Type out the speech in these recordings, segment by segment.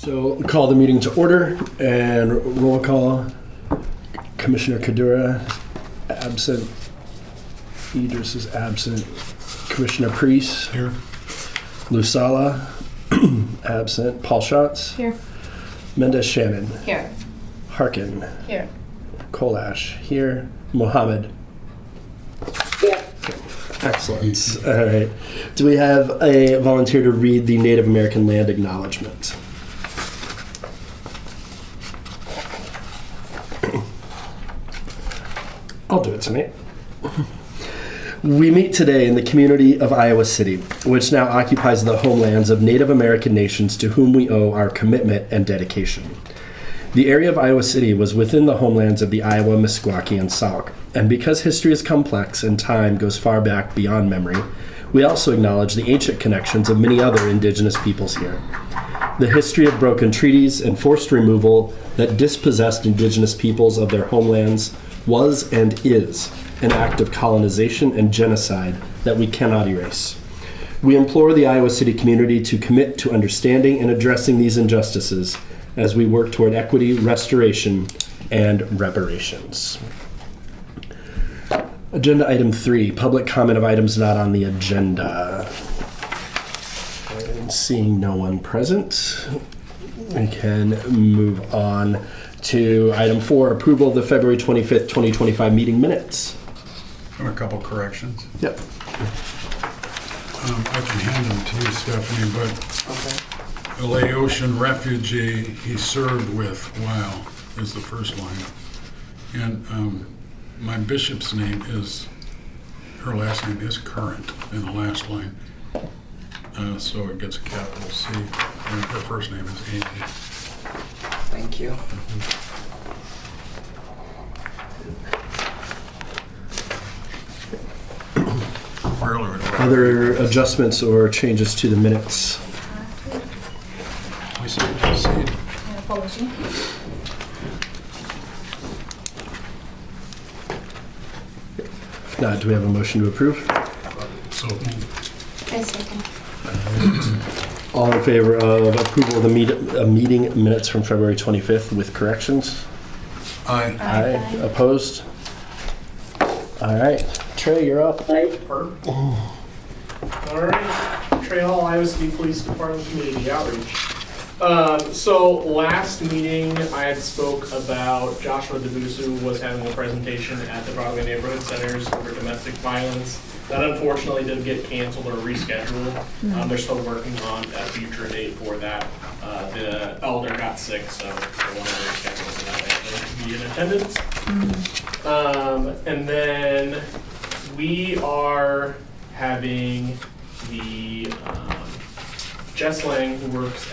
So call the meeting to order and roll call. Commissioner Kadura absent. Idris is absent. Commissioner Priest. Here. Lusala absent. Paul Schatz. Here. Mendez Shannon. Here. Harkin. Here. Kolash. Here. Mohammed. Here. Excellent. All right. Do we have a volunteer to read the Native American land acknowledgement? I'll do it tonight. We meet today in the community of Iowa City, which now occupies the homelands of Native American nations to whom we owe our commitment and dedication. The area of Iowa City was within the homelands of the Iowa, Meskwaki, and Sauk, and because history is complex and time goes far back beyond memory, we also acknowledge the ancient connections of many other indigenous peoples here. The history of broken treaties and forced removal that dispossessed indigenous peoples of their homelands was and is an act of colonization and genocide that we cannot erase. We implore the Iowa City community to commit to understanding and addressing these injustices as we work toward equity, restoration, and reparations. Agenda item 3, public comment of items not on the agenda. And seeing no one present, we can move on to item 4, approval of the February 25th, 2025 meeting minutes. I have a couple corrections. Yep. I can hand them to you, Stephanie, but a Laotian refugee he served with, wow, is the first line. And my bishop's name is, her last name is Current in the last line. So it gets a capital C. And her first name is Amy. Thank you. Other adjustments or changes to the minutes? We see. Apology. Do we have a motion to approve? So I second. All in favor of approval of the meeting minutes from February 25th with corrections? Aye. Aye. Opposed? All right. Trey, you're up. All right, Trey Hall, Iowa City Police Department Community Outreach. So last meeting, I had spoke about Joshua DeBusu was having a presentation at the Broadway Neighborhood Centers for domestic violence. That unfortunately did get canceled or rescheduled. They're still working on a future date for that. The elder got sick, so they want to reschedule so that they can be in attendance. And then we are having the Jess Lang, who works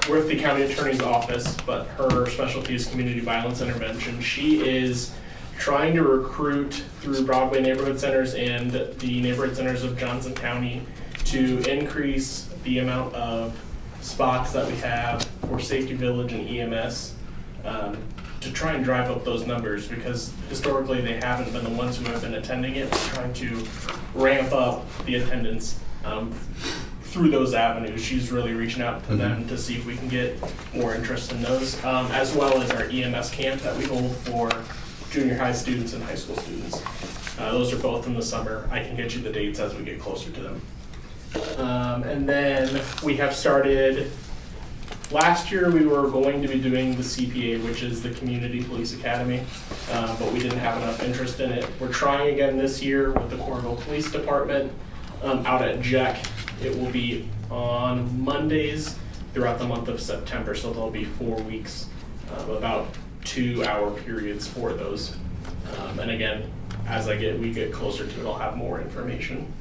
with the county attorney's office, but her specialty is community violence intervention. She is trying to recruit through Broadway Neighborhood Centers and the neighborhood centers of Johnson County to increase the amount of spots that we have for Safety Village and EMS to try and drive up those numbers, because historically they haven't been the ones who have been attending it. We're trying to ramp up the attendance through those avenues. She's really reaching out to them to see if we can get more interest in those, as well as our EMS camp that we hold for junior high students and high school students. Those are both in the summer. I can get you the dates as we get closer to them. And then we have started, last year we were going to be doing the CPA, which is the Community Police Academy, but we didn't have enough interest in it. We're trying again this year with the Coralville Police Department out at JEC. It will be on Mondays throughout the month of September, so there'll be 4 weeks, about 2-hour periods for those. And again, as we get closer to it, I'll have more information.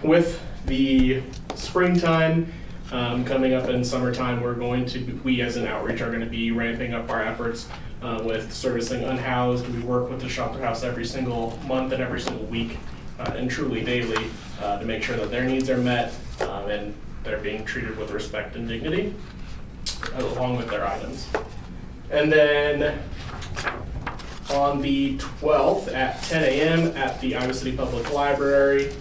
With the springtime coming up in summertime, we as an outreach are going to be ramping up our efforts with servicing unhoused. We work with the shelter house every single month and every single week, and truly daily, to make sure that their needs are met and they're being treated with respect and dignity, along with their items. And then on the 12th at 10 a.m. at the Iowa City Public Library,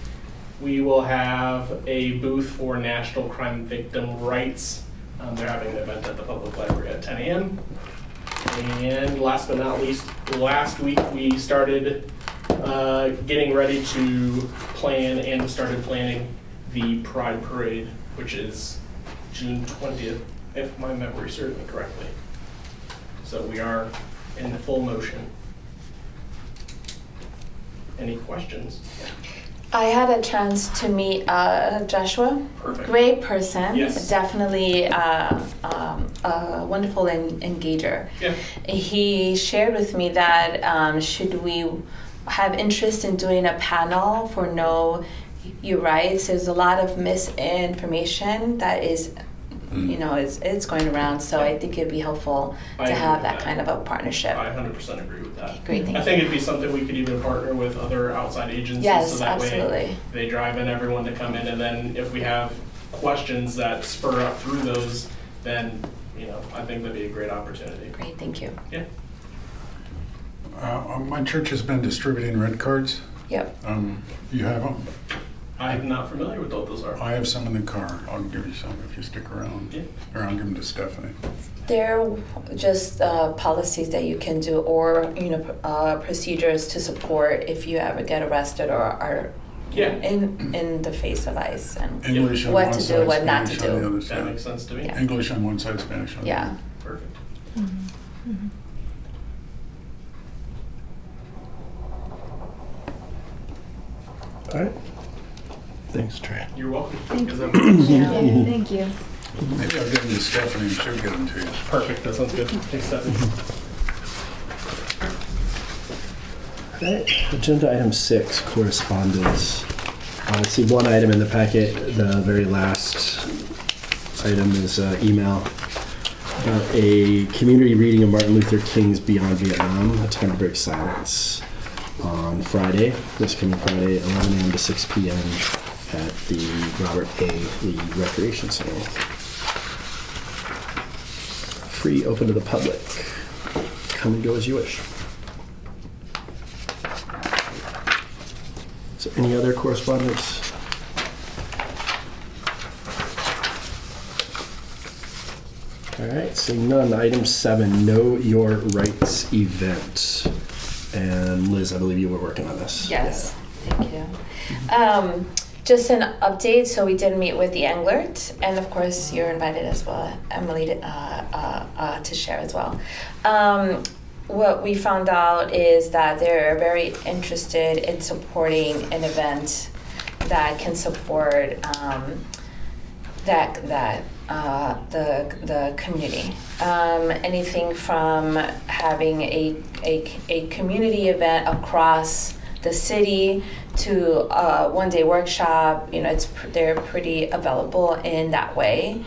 We will have a booth for National Crime Victim Rights. They're having an event at the public library at 10 a.m. And last but not least, last week we started getting ready to plan and started planning the Pride Parade, which is June 20th, if my memory serves me correctly. So we are in full motion. Any questions? I had a chance to meet Joshua. Perfect. Great person. Yes. Definitely a wonderful engager. Yeah. He shared with me that should we have interest in doing a panel for Know Your Rights, there's a lot of misinformation that is, it's going around. So I think it'd be helpful I to agree have with that that. kind of a partnership. I 100% agree with that. Great, thank I you. think it'd be something we could even partner with other outside agencies. Yes, so that way absolutely. they drive in everyone to come in, and then if we have questions that spur up through those, then, I think that'd be a great opportunity. Great, thank you. Yeah. My church has been distributing red cards. Yep. You have them? I'm not familiar with what those are. I have some in the car. I'll give you some if you stick around. Yeah. Or I'll give them to Stephanie. They're just policies that you can do, or procedures to support if you ever get arrested or are Yeah. in the face of ICE, and English on what one to do, side, what not to Spanish on the do. other That side. makes sense to me. Yeah. English on one side, Spanish on the other. Yeah. Perfect. All right. Thanks, Trey. You're welcome. Thank Is you. that- Thank you. Maybe I'll give them to Stephanie and she'll get them to you. Perfect. That sounds good. Thanks, Stephanie. All right. Agenda item 6, correspondence. I see one item in the packet. The very last item is email about a community reading of Martin Luther King's Beyond Vietnam, A Time to Break Silence, on Friday, this coming Friday, 11 a.m. to 6 p.m. at the Robert A. Lee Recreation Center. Free, open to the public. Come and go as you wish. Is there any other correspondence? All right, seeing none. Item 7, Know Your Rights event. And Liz, I believe you were working on this. Yes, thank you. Just an update. So we did meet with the Englert, and of course you're invited as well, Emily, to share as well. What we found out is that they're very interested in supporting an event that can support the community. Anything from having a community event across the city to a one-day workshop. They're pretty available in that way.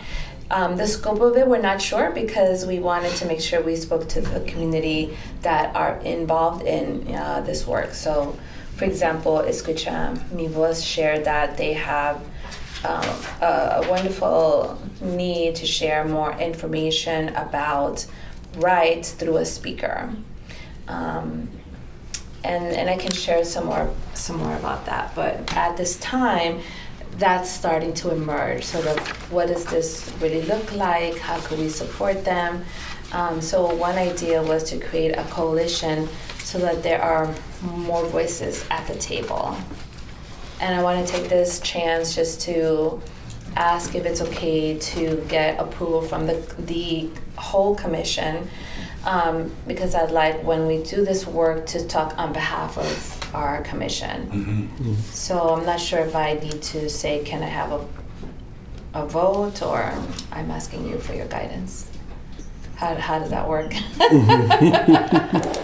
The scope of it, we're not sure, because we wanted to make sure we spoke to the community that are involved in this work. So, for example, Escucha Mi Voz shared that they have a wonderful need to share more information about rights through a speaker. And I can share some more about that. But at this time, that's starting to emerge. Sort of, what does this really look like? How could we support them? So one idea was to create a coalition so that there are more voices at the table. And I want to take this chance just to ask if it's okay to get approval from the whole commission, because I'd like, when we do this work, to talk on behalf of our commission. So I'm not sure if I need to say, can I have a vote, or I'm asking you for your guidance. How does that work?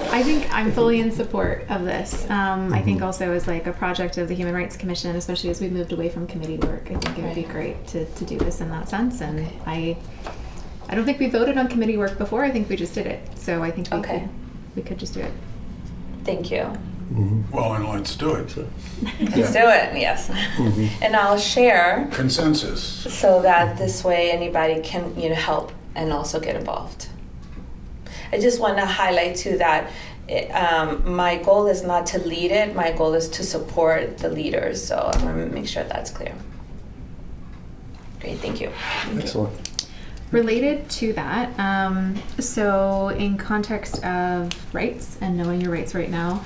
I think I'm fully in support of this. I think also as like a project of the Human Rights Commission, especially as we moved away from committee work, I think it would be great to do this in that sense. And I don't think we voted on committee work before. I think we just did it. So I think we could just do it. Thank you. Well, and let's do it. Let's do it, yes. And I'll share Consensus. so that this way anybody can help and also get involved. I just want to highlight too that My goal is not to lead it, my goal is to support the leaders, so I want to make sure that's clear. Great, thank you. Excellent. Related to that, so in context of rights and knowing your rights right now,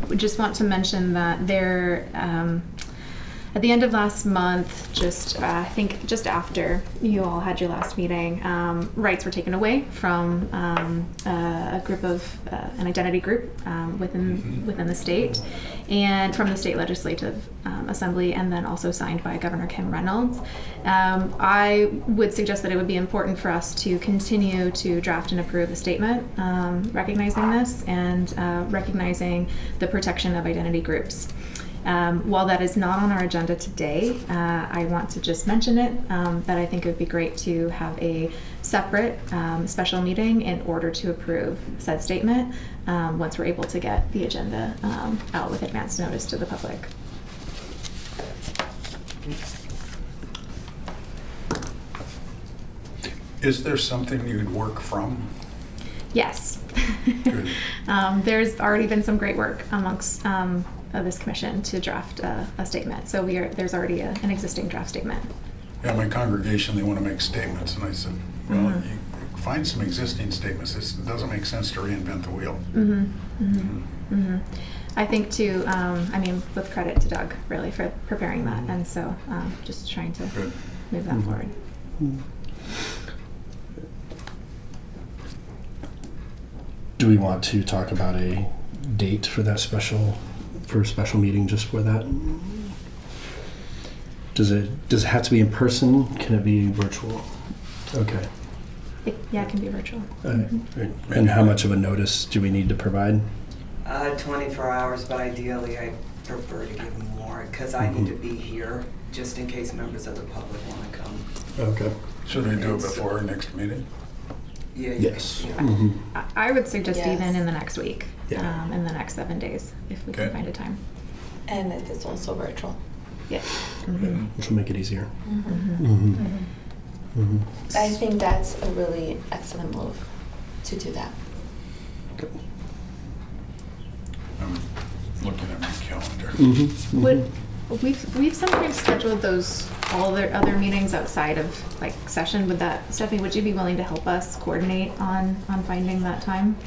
we just want to mention that there, at the end of last month, I think just after you all had your last meeting, rights were taken away from a group of an identity group within the state, and from the state legislative assembly, and then also signed by Governor Kim Reynolds. I would suggest that it would be important for us to continue to draft and approve a statement recognizing this and recognizing the protection of identity groups. While that is not on our agenda today, I want to just mention it, that I think it would be great to have a separate special meeting in order to approve said statement once we're able to get the agenda out with advance notice to the public. Is there something you'd work from? Yes. Good. There's already been some great work amongst this commission to draft a statement. So there's already an existing draft statement. Yeah, my congregation, they want to make statements, and I said, well, you find some existing statements. It doesn't make sense to reinvent the wheel. I think too, with credit to Doug, really, for preparing that. And so just trying to Good. move that forward. Do we want to talk about a date for that special meeting just for that? Does it have to be in person? Can it be virtual? Okay. It can be virtual. Right. And how much of a notice do we need to provide? 24 hours, but ideally I prefer to give more because I need to be here just in case members of the public want to come. Okay. Should we do it before our next meeting? Yeah. Yes. Yeah. I would suggest Yes. even in the next week, Yeah. in the next 7 days, if we can Okay. find a time. And it is also virtual. Yes. Which will make it easier. I think that's a really excellent move to do that. I'm looking at my calendar. We've sometimes scheduled all their other meetings outside of session. Stephanie, would you be willing to help us coordinate on finding that time?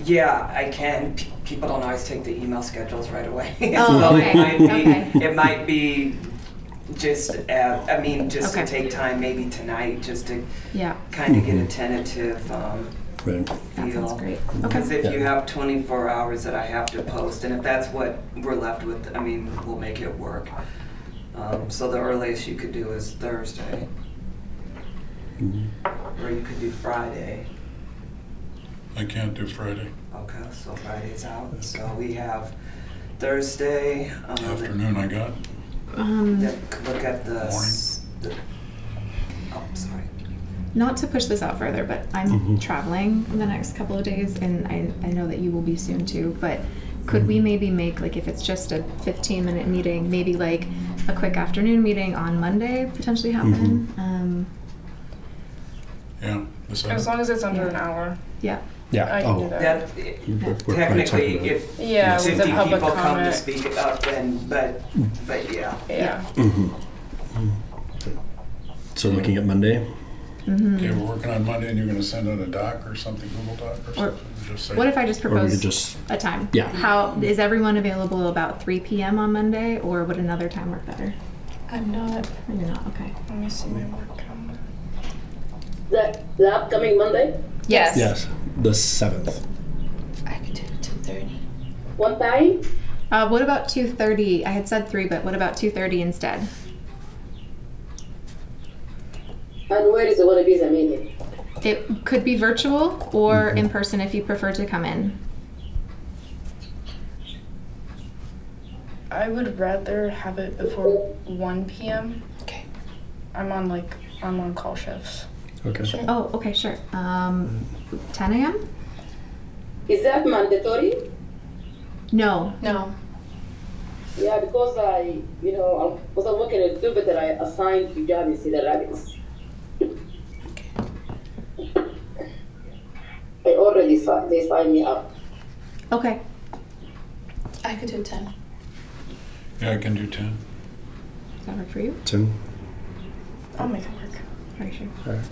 Yeah, I can. People don't always take the email schedules right away. Oh, So okay. it might be just, Okay. to take time maybe tonight just to Yeah, kind of get a tentative Right. that sounds great. Okay. Because if you Yeah. have 24 hours that I have to post, and if that's what we're left with, we'll make it work. So the earliest you could do is Thursday, or you could do Friday. I can't do Friday Okay, so Friday's out. So we have Thursday. afternoon. I got. Look at the. Oh, sorry. Not to push this out further, but I'm traveling in the next couple of days, and I know that you will be soon too, but could we maybe make, if it's just a 15-minute meeting, maybe a quick afternoon meeting on Monday potentially happen? Yeah. The As 7th. long as it's under an hour. Yeah. Yeah. I can do that. That, We're probably technically, talking if Yeah, with 50 the public people come to comment. speak up, then, but yeah. Yeah. So looking at Monday. Okay, we're working on Monday, and you're going to send out a doc or something, Google Doc or something. Just say. What if I just Or we propose could just. a time? Yeah. How is everyone available about 3 p.m. on Monday, or would another time work better? I'm not. Or you're not? Okay. Let me see my work calendar. The upcoming Monday? Yes. Yes. The 7th. I could do 2:30. What time? What about 2:30? I had said 3, but what about 2:30 instead? And where is it going to be the meeting? It could be virtual or in person if you prefer to come in. I would rather have it before 1 p.m. Okay. I'm on call shifts. Okay. Sure. Oh, okay, sure. 10 a.m.? Is that mandatory? No. No. Yeah, because I was working at Jupiter, I assigned to job in Cedar Rapids. I already they sign me up. Okay. I could do 10. Yeah, I can do 10. Does that work for you? Tim? I'll make it work. Are you sure? All right.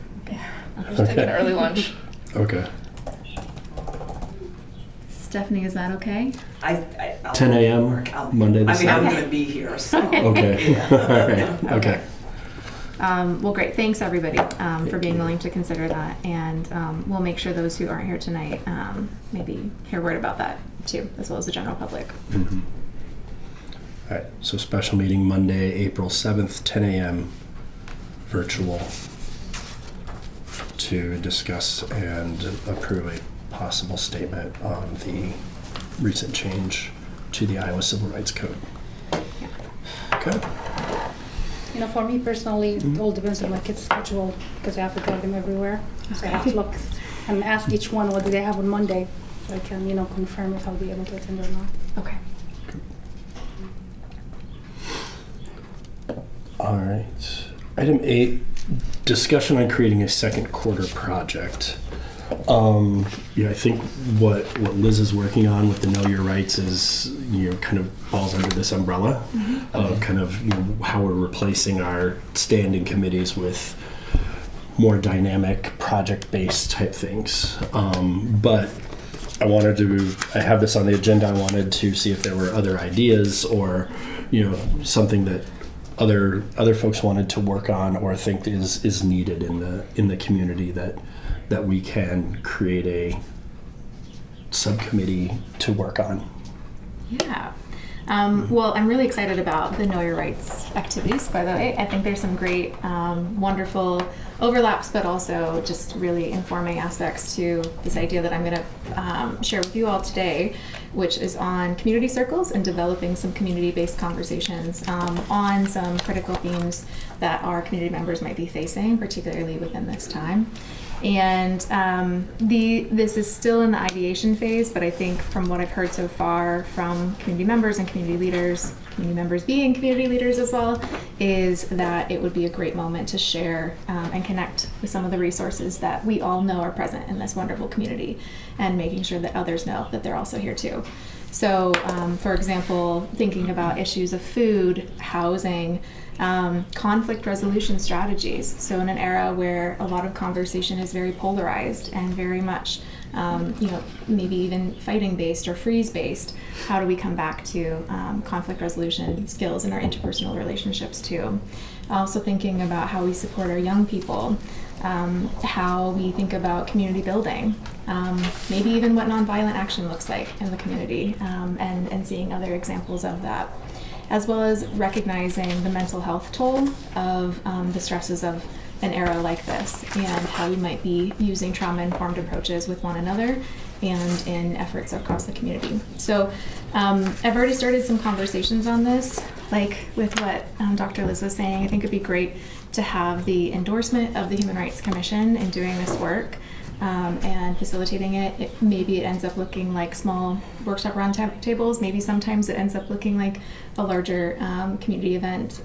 I'm just taking an early lunch. Okay. Stephanie, is that okay? I'll 10 a.m. work. Monday the I mean, I'm 7th? gonna be here, so. Okay. All right. Okay. Well, great. Thanks, everybody, for being willing to consider that. And we'll make sure those who aren't here tonight maybe hear word about that too, as well as the general public. Mm-hmm. All right. So special meeting Monday, April 7th, 10 a.m. virtual to discuss and approve a possible statement on the recent change to the Iowa Civil Rights Code. Okay. You know, for me personally, it all depends on my kids' schedule because I have to drive them everywhere. So I have to look and ask each one what do they have on Monday so I can, confirm if I'll be able to attend or not. Okay. All right. Item 8, discussion on creating a second quarter project. I think what Liz is working on with the Know Your Rights is, kind of falls under this umbrella of kind of, how we're replacing our standing committees with more dynamic project-based type things. But I have this on the agenda. I wanted to see if there were other ideas or, something that other folks wanted to work on or think is needed in the community that we can create a subcommittee to work on. Yeah. Well, I'm really excited about the Know Your Rights activities, by the way. I think there's some great, wonderful overlaps, but also just really informing aspects to this idea that I'm going to share with you all today, which is on community circles and developing some community-based conversations on some critical themes that our community members might be facing, particularly within this time. And this is still in the ideation phase, but I think from what I've heard so far from community members and community leaders, community members being community leaders as well, is that it would be a great moment to share and connect with some of the resources that we all know are present in this wonderful community and making sure that others know that they're also here too. So, for example, thinking about issues of food, housing, conflict resolution strategies. So in an era where a lot of conversation is very polarized and very much, maybe even fighting based or freeze based, how do we come back to conflict resolution skills in our interpersonal relationships too? Also thinking about how we support our young people, how we think about community building, maybe even what nonviolent action looks like in the community, and seeing other examples of that, as well as recognizing the mental health toll of the stresses of an era like this and how we might be using trauma-informed approaches with one another and in efforts across the community. So I've already started some conversations on this, like with what Dr. Liz was saying. I think it'd be great to have the endorsement of the Human Rights Commission in doing this work and facilitating it. Maybe it ends up looking like small workshop round tables. Maybe sometimes it ends up looking like a larger community event.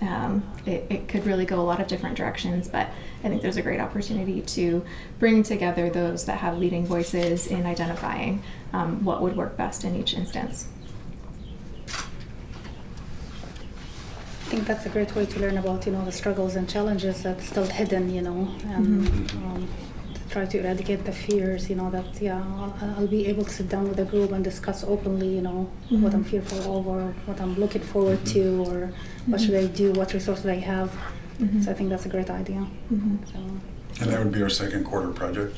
It could really go a lot of different directions, but I think there's a great opportunity to bring together those that have leading voices in identifying what would work best in each instance. I think that's a great way to learn about, the struggles and challenges that's still hidden, and to try to eradicate the fears, that, I'll be able to sit down with a group and discuss openly, what I'm fearful of or what I'm looking forward to or what should I do, what resources I have. So I think that's a great idea. So. And that would be our second quarter project?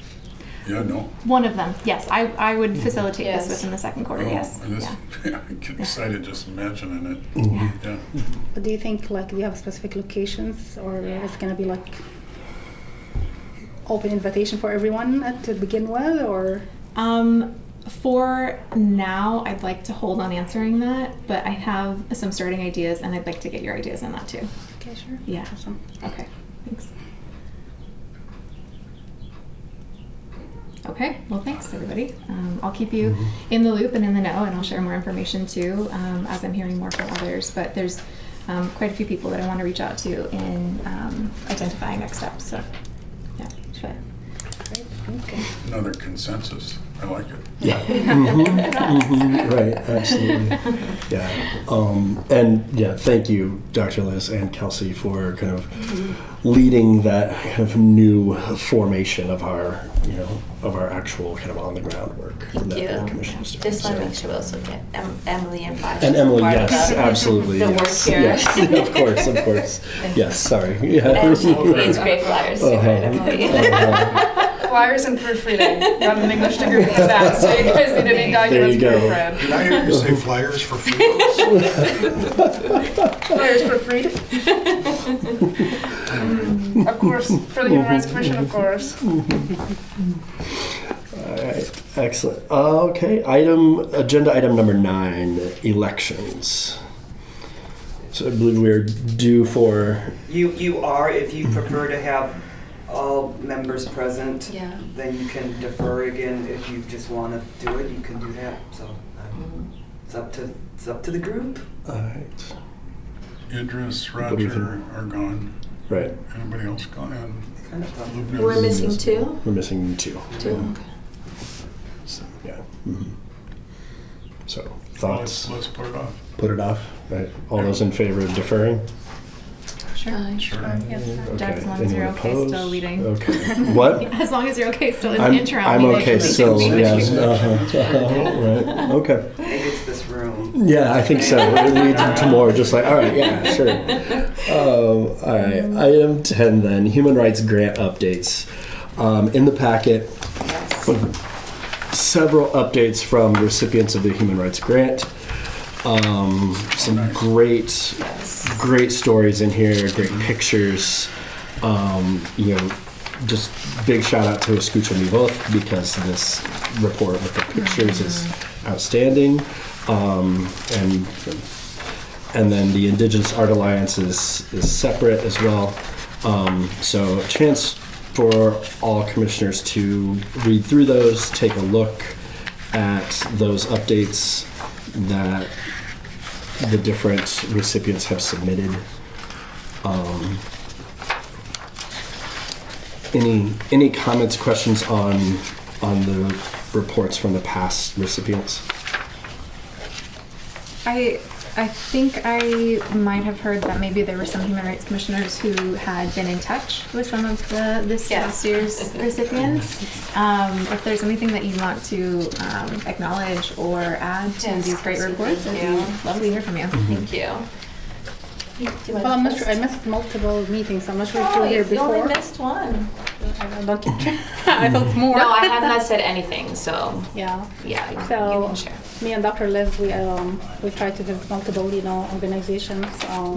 Yeah, no? One of them, yes. I would facilitate this within the second quarter, yes. And this, I get excited just imagining it. Yeah. But do you think, do you have specific locations or is it going to be open invitation for everyone to begin with, or? For now, I'd like to hold on answering that, but I have some starting ideas and I'd like to get your ideas on that too. Okay, sure. Yeah. Awesome. Okay, thanks. Okay, well thanks everybody. I'll keep you in the loop and in the know, and I'll share more information too as I'm hearing more from others, but there's quite a few people that I want to reach out to in identifying next steps, so yeah. Great. Okay. Another consensus. I like it. Yeah. Right, absolutely. Yeah. And yeah, thank you, Dr. Liz and Kelsey, for kind of leading that kind of new formation of our, of our actual kind of on the ground work that the commission is doing. Just want to So- make sure we also get Emily and Bob. And Emily, part of yes, the- absolutely. The yes, work here. Yes, of course, of course. Yes, sorry. Yeah. And she creates great flyers too, right, Emily? Flyers and proofreading. Got an English degree in that, so you guys need any There documents you go. proofread. Did I hear you say flyers for food? Flyers proofread. Of course, for the Human Rights Commission, of course. All right, excellent. Okay, agenda item number 9, elections. So I believe we're due for. You are, if you prefer to have all members present, Yeah. then you can defer again. If you just want to do it, you can do that. So it's up to the group. All right. Idris, What do you Roger are gone. Right. Anybody else gone? And Kind of fun. Lubna We're is- missing 2? We're missing 2. 2. So, yeah. So Well, thoughts. let's put it off. Put it off. Right. All those in favor of deferring. Sure. Sure. Yes. Okay. Jack, as long as you're Anyone okay opposed? still leading. Okay. What? As long as you're okay still in the I'm, interim. I'm we okay make- still. we make- Yes. Right. Okay. Maybe it's this room. Yeah, I think so. It leads to more just like, all right, yeah, sure. All right. Item 10 then, human rights grant updates. In the packet, several updates from recipients of the human rights grant. Some great stories in here, great pictures. Just big shout out to Escucha Mi Voz because this report with the pictures is outstanding. And then the Indigenous Art Alliance is separate as well. So a chance for all commissioners to read through those, take a look at those updates that the different recipients have submitted. Any comments, questions on the reports from the past recipients? I think I might have heard that maybe there were some human rights commissioners who had been in touch with some of this last year's recipients. If there's anything that you want to acknowledge or add to Yes, these great reports, thank it'd you. be lovely to hear from you. Thank you. Well, I'm not sure. I missed multiple meetings. I'm not sure if you Oh, were here you before. only missed one. I don't keep track. I thought more. No, I have not said anything, so Yeah. yeah, you So can share. me and Dr. Liz, we tried to visit multiple, organizations. How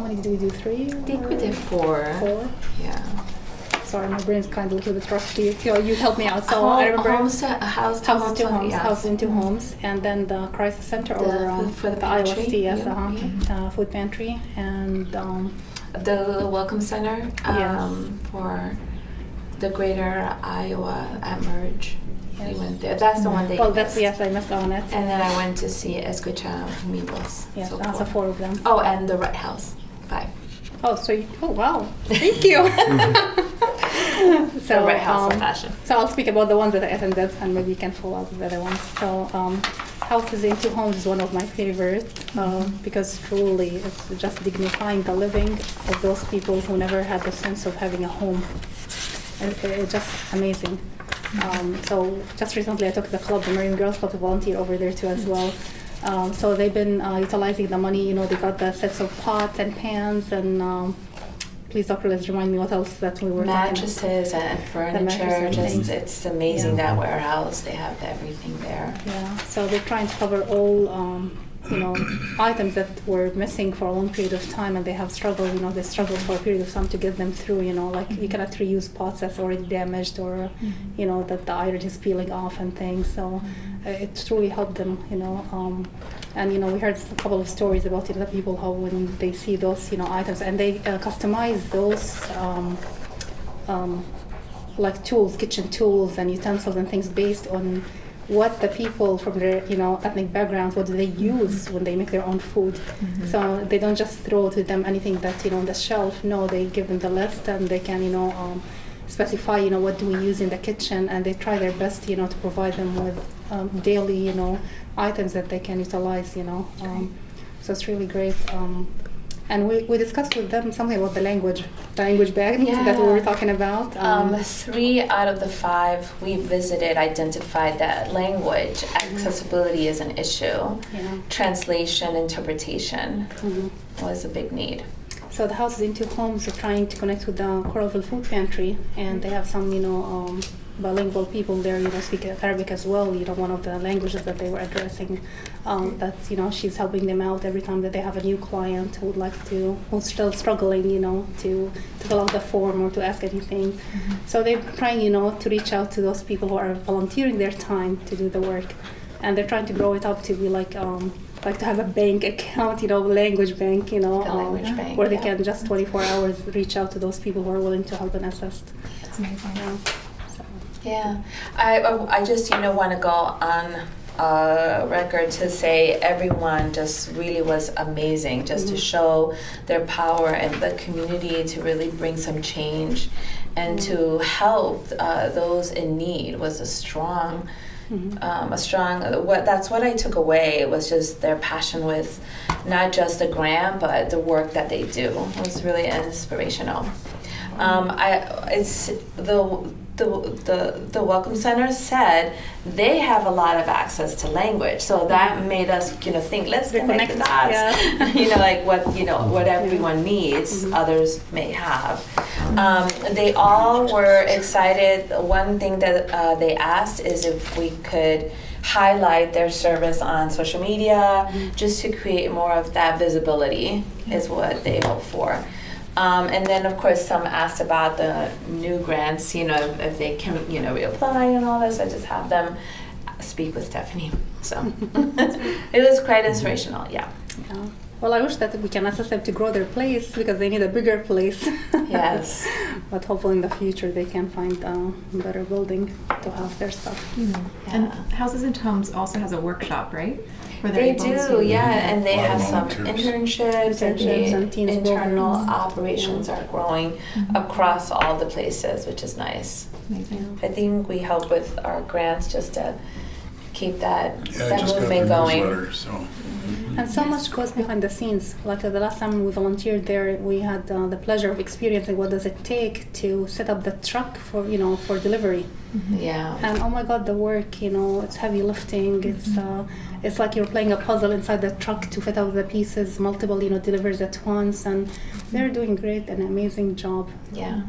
many did we do? 3? I think we did 4. 4? Yeah. Sorry, my brain's kind of a little bit rusty. You helped me out. So I remember House to House to Homes, yes. House into Homes, and then the Crisis Center The or food for the Iowa pantry, City, yes, yeah. food pantry, and The Welcome Center Yes. for the Greater Iowa at Merge. Yes. We went there. That's the one that well, you that's missed. yes, I missed on it. And then I went to see Escucha Mi Voz. Yes, so so 4 of them. Oh, and the Red House, 5. Oh, so oh wow, thank you. The Red House of Fashion. So I'll speak about the ones that I attended, and maybe you can follow up with the other ones. So Houses into Homes is one of my favorites because truly it's just dignifying the living of those people who never had the sense of having a home. And it's just amazing. So just recently I took the club, the Marine Girls Club, to volunteer over there too as well. So they've been utilizing the money, they got the sets of pots and pans and please, Dr. Liz, remind me what else that we were talking about. Mattresses and furniture. mattresses and Just things. it's amazing Yeah. that warehouse. They have everything there. Yeah, so they're trying to cover all, items that were missing for a long period of time, and they have struggled. They struggled for a period of time to get them through. Like you cannot reuse pots that's already damaged, or that the iron is peeling off and things. So it truly helped them. And we heard a couple of stories about the people how when they see those items and they customize those. Like tools, kitchen tools and utensils and things based on what the people from their ethnic backgrounds, what do they use when they make their own food. So they don't just throw to them anything that's on the shelf. No, they give them the list and they can specify, what do we use in the kitchen, and they try their best, to provide them with daily, items that they can utilize, so it's really great. And we discussed with them something about the language bag that we were talking about. 3 out of the 5 we visited identified that language accessibility is an issue. Translation, interpretation was a big need. So the Houses in Two Homes are trying to connect with the Coralville Food Pantry, and they have some, bilingual people there, speak Arabic as well. One of the languages that they were addressing, that she's helping them out every time that they have a new client who would like to, who's still struggling, to fill out the form or to ask anything. So they're trying, to reach out to those people who are volunteering their time to do the work, and they're trying to grow it up to be like to have a bank account, language bank, language bank, where they can just 24 hours reach out to those people who are willing to help and assist. That's amazing. Yeah, I just want to go on record to say everyone just really was amazing, just to show their power in the community, to really bring some change and to help those in need was a strong. That's what I took away, was just their passion with not just the grant but the work that they do. It was really inspirational. It's the Welcome Center said they have a lot of access to language, so that made us think, let's connect the dots. Like what everyone needs, others may have. They all were excited. One thing that they asked is if we could highlight their service on social media, just to create more of that visibility, is what they hope for. And then, of course, some asked about the new grants, if they can, reapply and all this. I just have them speak with Stephanie. So it was quite inspirational, yeah. Well, I wish that we can assist them to grow their place, because they need a bigger place. Yes. But hopefully in the future they can find a better building to house their stuff. And Houses and Homes also has a workshop, right? Where They able do, to- and they have some Internships internships, and teams internal programs. operations are growing across all the places, which is nice. Amazing. I think we help with our grants just to keep that Yeah, I just got movement the going. newsletter, so. And so much goes behind the scenes. Like the last time we volunteered there, we had the pleasure of experiencing what does it take to set up the truck for for delivery. Yeah. And oh my God, the work, it's heavy lifting. It's like you're playing a puzzle inside the truck to fit out the pieces, multiple, deliveries at once, and they're doing great, an amazing job. Yeah.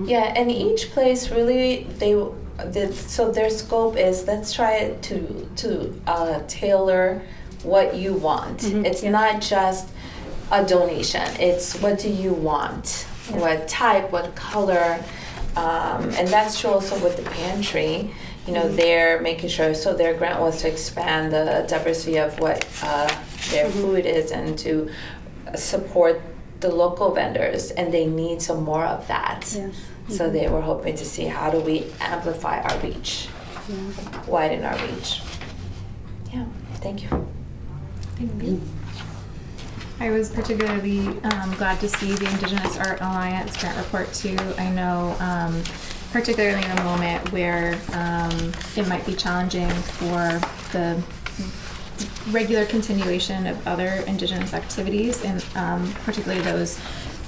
Yeah, and each place really so their scope is, let's try to tailor what you want. It's not just a donation. It's what do you want? What type? What color? And that's true also with the pantry. They're making sure, so their grant was to expand the diversity of what their food is and to support the local vendors, and they need some more of that. Yes. So they were hoping to see how do we amplify our reach, widen our reach. Yeah, thank you. Thank you. I was particularly glad to see the Indigenous Art Alliance grant report too. I know, particularly in a moment where it might be challenging for the regular continuation of other Indigenous activities, and particularly those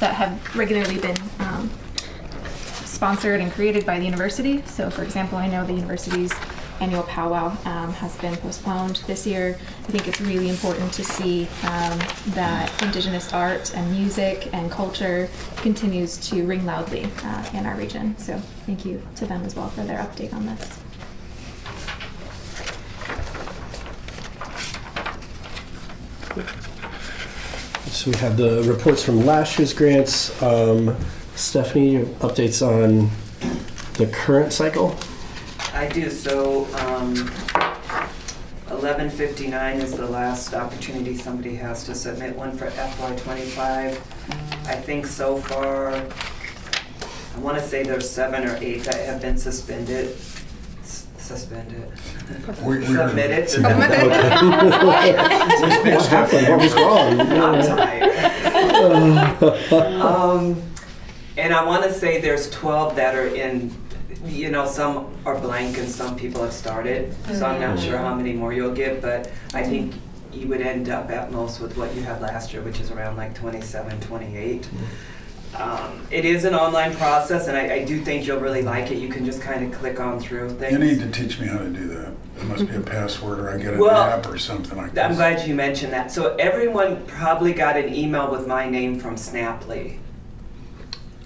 that have regularly been sponsored and created by the university. So, for example, I know the university's annual powwow has been postponed this year. I think it's really important to see that Indigenous art and music and culture continues to ring loudly in our region. So thank you to them as well for their update on this. So we have the reports from last year's grants. Stephanie, updates on the current cycle? I do. So 11:59 is the last opportunity somebody has to submit one for FY25. I think so far, I want to say there's 7 or 8 that have been suspended. Submitted. What happened? What was wrong? I'm tired. And I want to say there's 12 that are in, you know, some are blank and some people have started. So I'm not sure how many more you'll get, but I think you would end up at most with what you had last year, which is around like 27, 28. It is an online process, and I do think you'll really like it. You can just kind of click on through things. You need to teach me how to do that. There must be a password, or I get an Well, app or something like that. I'm glad you mentioned that. So everyone probably got an email with my name from Snaply.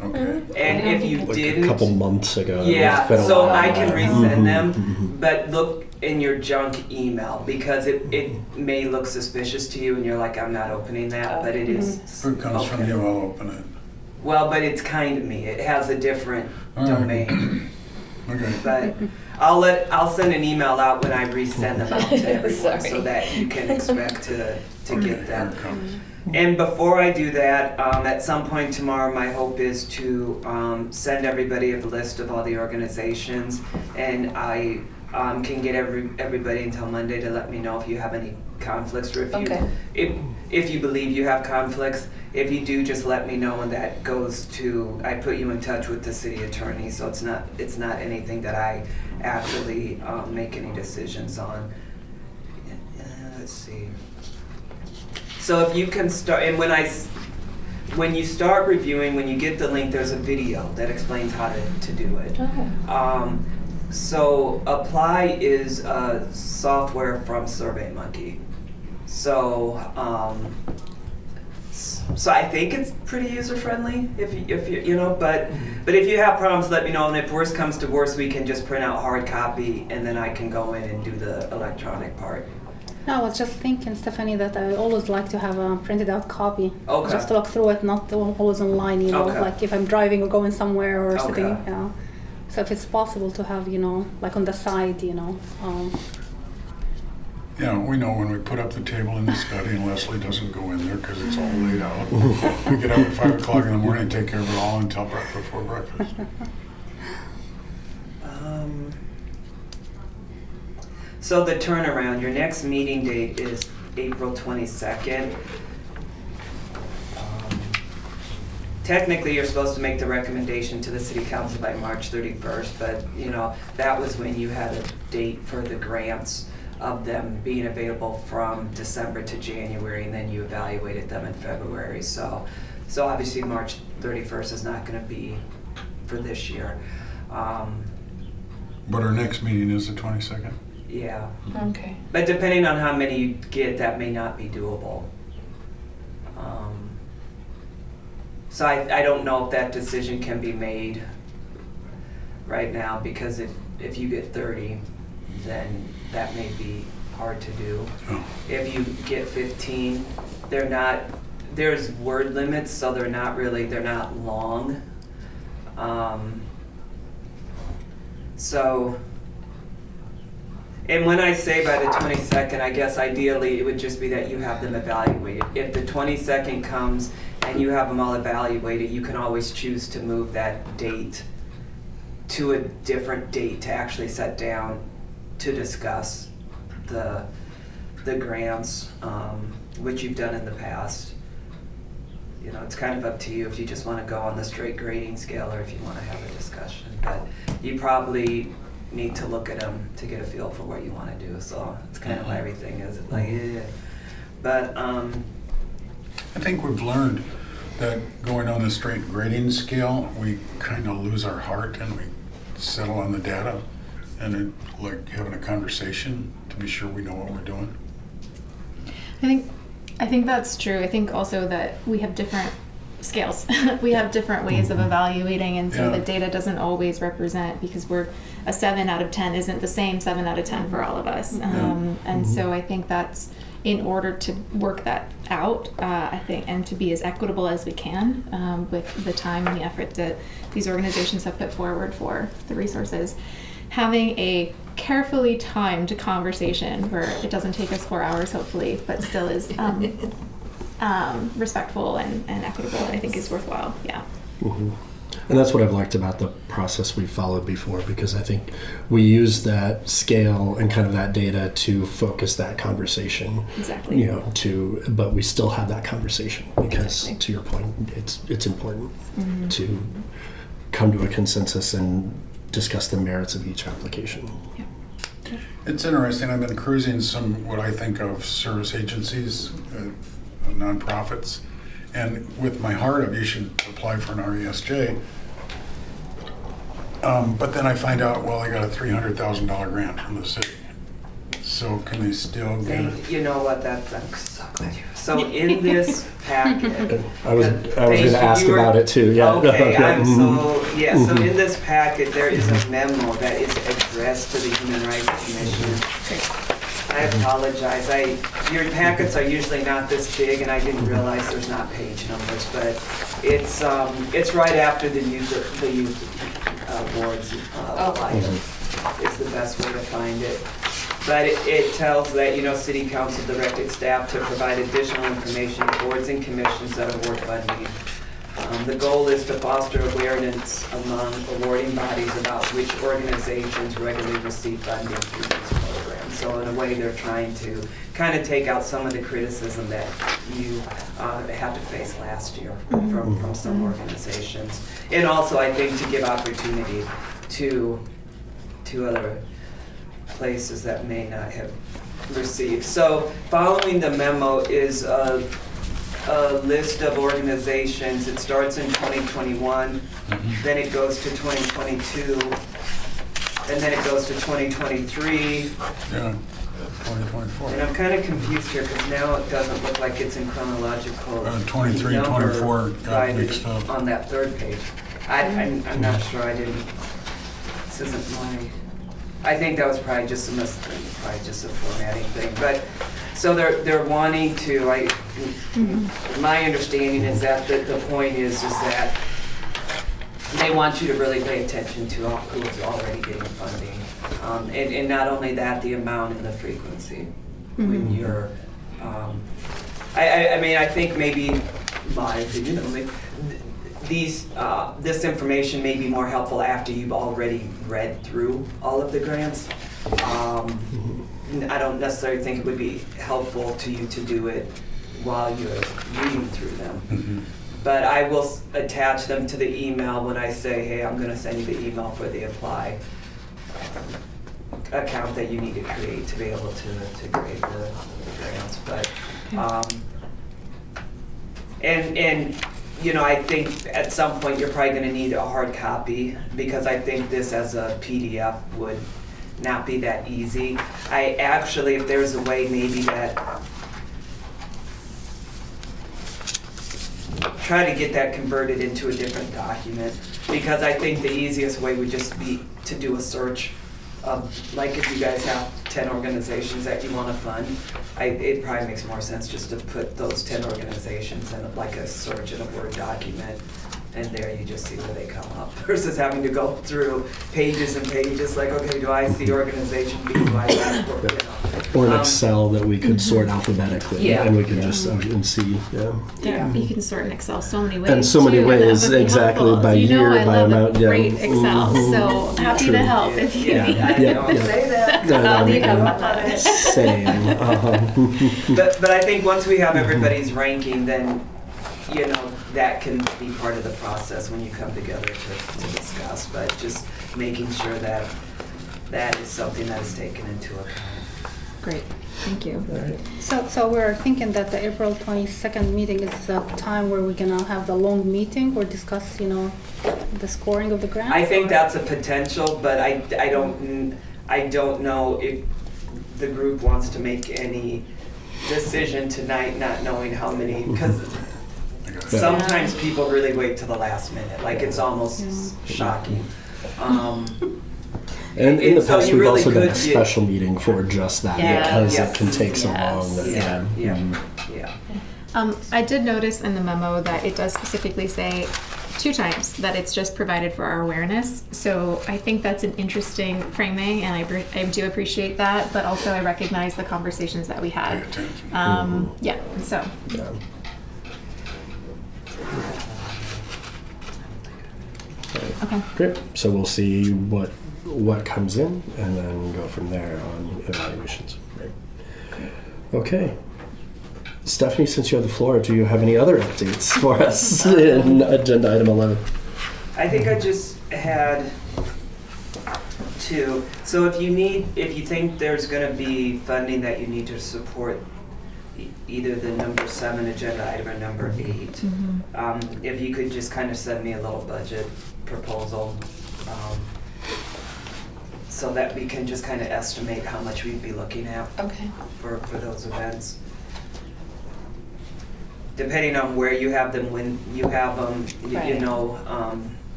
Okay. And if you Like didn't, a couple months ago. yeah, It's been a so while. I can resend Mhm, them, mhm. but look in your junk email because it may look suspicious to you and you're like, I'm not opening that, but it is. If it comes from okay. you, I'll open it. Well, but it's kind of me. It has a different All right. domain. Okay. But I'll send an email out when I resend them out to everyone so Sorry. that you can expect to get Here them. it comes. And before I do that, at some point tomorrow, my hope is to send everybody a list of all the organizations, and I can get everybody until Monday to let me know if you have any conflicts, or if you believe you have conflicts. If you do, just let me know, and that goes to, I put you in touch with the city attorney, so it's not anything that I actually make any decisions on. Let's see. So if you can start, and when you start reviewing, when you get the link, there's a video that explains how to do it. So Apply is a software from SurveyMonkey. So so I think it's pretty user friendly if you you know, but if you have problems, let me know, and if worst comes to worst, we can just print out hard copy and then I can go in and do the electronic part. No, I was just thinking, Stephanie, that I always like to have a printed out copy. Okay. Just to look through it, not always online, you know, Okay. like if I'm driving or going somewhere or Okay. sitting, you know. So if it's possible to have, you know, like on the side, you know. Yeah, we know when we put up the table in the study and Leslie doesn't go in there because it's all laid out. We get up at 5 o'clock in the morning and take care of it all until before breakfast. So the turnaround, your next meeting date is April 22nd. Technically, you're supposed to make the recommendation to the city council by March 31st, but you know, that was when you had a date for the grants of them being available from December to January, and then you evaluated them in February. So obviously March 31st is not gonna be for this year. But our next meeting is the 22nd. Yeah. Okay. But depending on how many you get, that may not be doable. So I don't know if that decision can be made right now, because if you get 30, then that may be hard to do. Oh. If you get 15, there's word limits, so they're not long. And when I say by the 22nd, I guess ideally it would just be that you have them evaluated. If the 22nd comes and you have them all evaluated, you can always choose to move that date to a different date to actually sit down to discuss the grants, which you've done in the past. You know, it's kind of up to you if you just want to go on the straight grading scale or if you want to have a discussion. But you probably need to look at them to get a feel for what you want to do. So it's kind of how everything is. Like, yeah. But I think we've learned that going on the straight grading scale, we kind of lose our heart and we settle on the data and like having a conversation to be sure we know what we're doing. I think that's true. I think also that we have different scales. We have different ways of evaluating, and so Yeah. the data doesn't always represent, because we're a 7 out of 10 isn't the same 7 out of 10 for all of us. And so I think that's, in order to work that out, I think, and to be as equitable as we can with the time and the effort that these organizations have put forward for the resources, having a carefully timed conversation where it doesn't take us 4 hours, hopefully, but still is respectful and equitable, I think is worthwhile. Yeah. And that's what I've liked about the process we followed before, because I think we use that scale and kind of that data to focus that conversation. Exactly. You know, but we still have that conversation because, to your point, it's important to come to a consensus and discuss the merits of each application. It's interesting. I've been cruising some what I think of service agencies, nonprofits, and with my heart of you should apply for an RESJ. But then I find out, well, I got a $300,000 grant from the city. So can they still get it? You know what, I'm so glad you. So in this packet. I was going to ask about it too. Yeah. Okay, Yeah. so in this packet, there is a memo that is addressed to the Human Rights Commission. I apologize, your packets are usually not this big, and I didn't realize there's not page numbers, but it's right after the youth awards. Is the best way to find it. But it tells that, City Council directed staff to provide additional information to boards and commissions that award funding. The goal is to foster awareness among awarding bodies about which organizations regularly receive funding through these programs. So in a way, they're trying to kind of take out some of the criticism that you had to face last year from some organizations. And also, I think, to give opportunity to other places that may not have received. So following the memo is a list of organizations. It starts in 2021, then it goes to 2022, and then it goes to 2023. Yeah, 2024. And I'm kind of confused here because now it doesn't look like it's in chronological 23, number 24 got mixed up. on that third page. I'm not sure. This isn't my. I think that was probably just a formatting thing. But so they're wanting to. My understanding is that the point is that they want you to really pay attention to who's already getting funding, and not only that, the amount and the frequency. When you're, I think maybe my opinion. This information may be more helpful after you've already read through all of the grants. I don't necessarily think it would be helpful to you to do it while you're reading through them. But I will attach them to the email when I say, hey, I'm going to send you the email for the apply account that you need to create to be able to create the grants. But I think at some point you're probably going to need a hard copy because I think this as a PDF would not be that easy. I actually, if there's a way maybe that, try to get that converted into a different document because I think the easiest way would just be to do a search of, like if you guys have 10 organizations that you want to fund, it probably makes more sense just to put those 10 organizations in like a search in a Word document, and there you just see where they come up, versus having to go through pages and pages, like, okay, do I see organization B, do I see, Or an Excel that we could sort alphabetically, and we could just and see. Yeah, you can sort in Excel so many ways. And so many too, ways, that would be exactly, helpful. by year, I by love amount. A great Excel, so happy to help if you need. I don't say that. I'll need help on it. Same. But I think once we have everybody's ranking, then that can be part of the process when you come together to discuss. But just making sure that that is something that is taken into account. Great, thank you. So we're thinking that the April 22nd meeting is the time where we're gonna have the long meeting or discuss, the scoring of the grant? I think that's a potential, but I don't know if the group wants to make any decision tonight, not knowing how many, because sometimes people really wait till the last minute, like it's almost shocking. And in the so past, you we've really also done could a special meeting for just that because it can take so long. Yeah. I did notice in the memo that it does specifically say 2 times that it's just provided for our awareness. So I think that's an interesting framing, and I do appreciate that. But also, I recognize the conversations that we had. Pay attention. Yeah. So. Yeah. Okay. Great. So we'll see what comes in and then go from there on evaluations. Right. Okay. Stephanie, since you have the floor, do you have any other updates for us in agenda item 11? I think I just had two. So if you think there's going to be funding that you need to support either the number 7 agenda item or number 8, if you could just kind of send me a little budget proposal, so that we can just kind of estimate how much we'd be looking at Okay. for those events. Depending on where you have them, when you have them, you Right. know,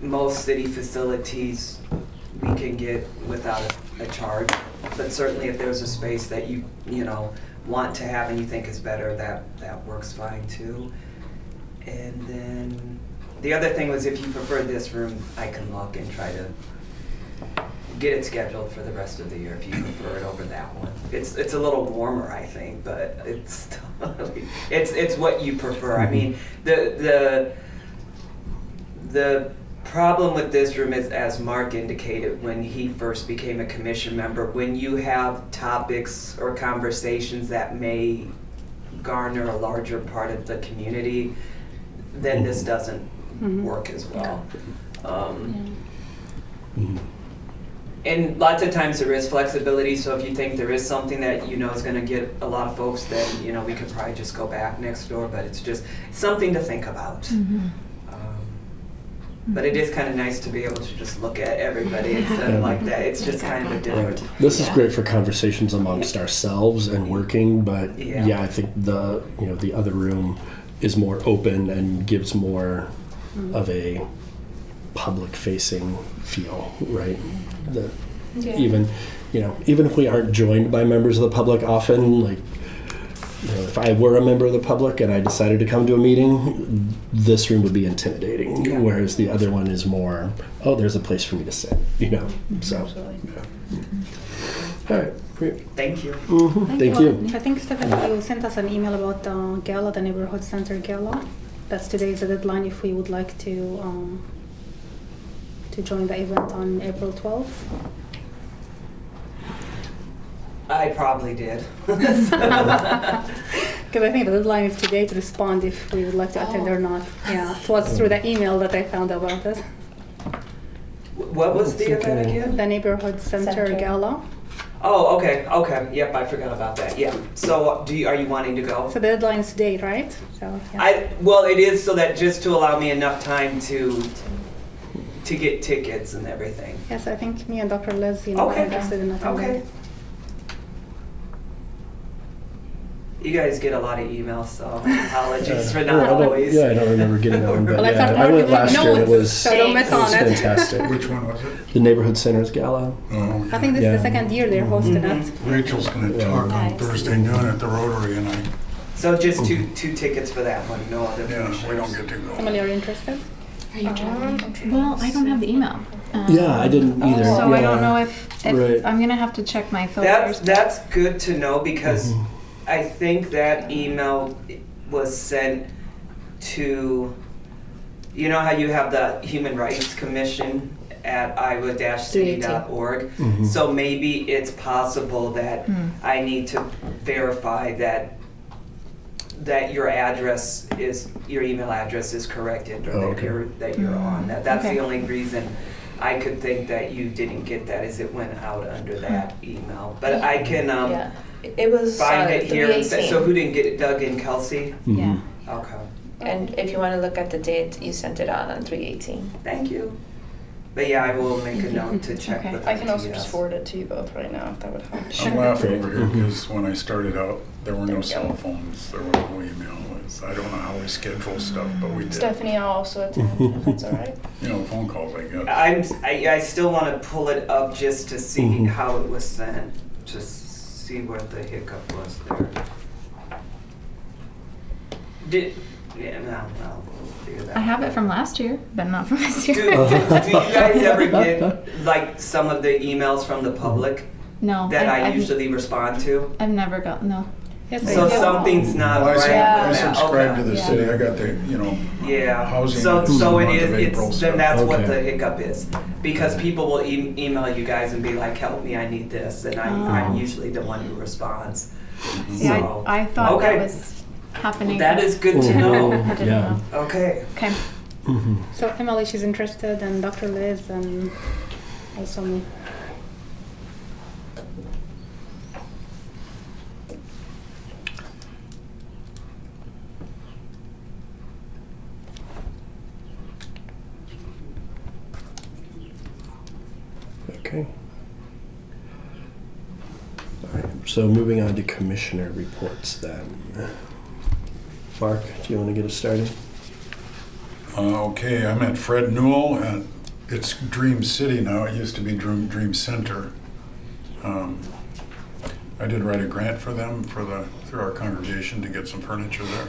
most city facilities we can get without a charge. But certainly if there's a space that you know, want to have and you think is better, that works fine too. And then the other thing was, if you prefer this room, I can look and try to get it scheduled for the rest of the year if you prefer it over that one. It's a little warmer, I think, but it's it's what you prefer. I mean, the problem with this room is, as Mark indicated when he first became a commission member, when you have topics or conversations that may garner a larger part of the community, then this doesn't work as well. And lots of times there is flexibility, so if you think there is something that you know is going to get a lot of folks, then you know we could probably just go back next door, but it's just something to think about. But it is kind of nice to be able to just look at everybody instead of like that. It's just kind of a different. This is great for conversations amongst ourselves and working, but Yeah. yeah, I think the other room is more open and gives more of a public-facing feel, right? That even if we aren't joined by members of the public often, like, if I were a member of the public and I decided to come to a meeting, this room would be intimidating. Yeah. Whereas the other one is more, oh, there's a place for me to sit, So, all right, great. Thank you. Thank you. I think, Stephanie, you sent us an email about the gala, the neighborhood center gala. That's today's the deadline if we would like to join the event on April 12th. I probably did. Because I think the deadline is today to respond if we would like to attend or not. Yeah, it was through the email that I found about it. What was the event again? The neighborhood center gala. Oh, okay. Yep, I forgot about that. Yeah. So, are you wanting to go? So the deadline is today, right? So yeah. Well, it is so that just to allow me enough time to get tickets and everything. Yes, I think me and Dr. Liz, are Okay. interested in attending. Okay. You guys get a lot of emails, so apologies for not always. I don't remember getting that one, but Well, let's yeah, have I more went last year and it notes, was, so don't miss it was on it. fantastic. Which one was it? The Neighborhood Centers Gala. Oh, I think this Yeah. is the second year they're hosting it. Rachel's going to talk on Nice. Thursday noon at the Rotary, and So just two tickets for that one, no other we don't commissioners. get to go. Emily, are you interested? Are you Well, I don't have the email. Yeah, I didn't either. So I don't Yeah. know if Right. I'm gonna have to check my filters. That's good to know, because I think that email was sent to, you know how you have the Human Rights Commission at iowa-city.org? So maybe it's possible that I need to verify that your address is, your email address is corrected, or that you're on. That's the Okay. only reason I could think that you didn't get that, is it went out under that email. But I can Yeah. It was find it here. And say, 318. so who didn't get it? Doug and Kelsey? Yeah. Okay. And if you want to look at the date, you sent it out on 318. Thank you. But yeah, I will make a note to check Okay. with I can also RTS. just forward it to you both right now if that would help. I'm laughing over here because when I started out, there were no cell phones, there was no email. I don't know how we schedule stuff, but we did. Stephanie, I'll also attend if that's all right. Phone calls, I guess. I still want to pull it up just to see how it was sent, just see what the hiccup was there. I'll figure that I have out. it from last year, but not from this Do year. you guys ever get like some of the emails from the public No, that I I've usually respond to? I've never got no. Yes, So I do. something's not Well, right. I with that. subscribe to Okay. the city, I got the, Yeah, housing so, is so it month is, of April, it's, so- then that's what Okay. the hiccup is. Because people will email you guys and be like, help me, I need this, and I'm usually the one who responds. Yeah, So- I thought Okay. that was happening. That is good to Mhm. know. I didn't Yeah. know. Okay. Okay. So Emily, she's interested, and Dr. Liz, and also me. Okay. All right, so moving on to commissioner reports then. Mark, do you want to get us started? Okay, I met Fred Newell at, it's Dream City now, it used to be Dream Center. I did write a grant for them through our congregation to get some furniture there.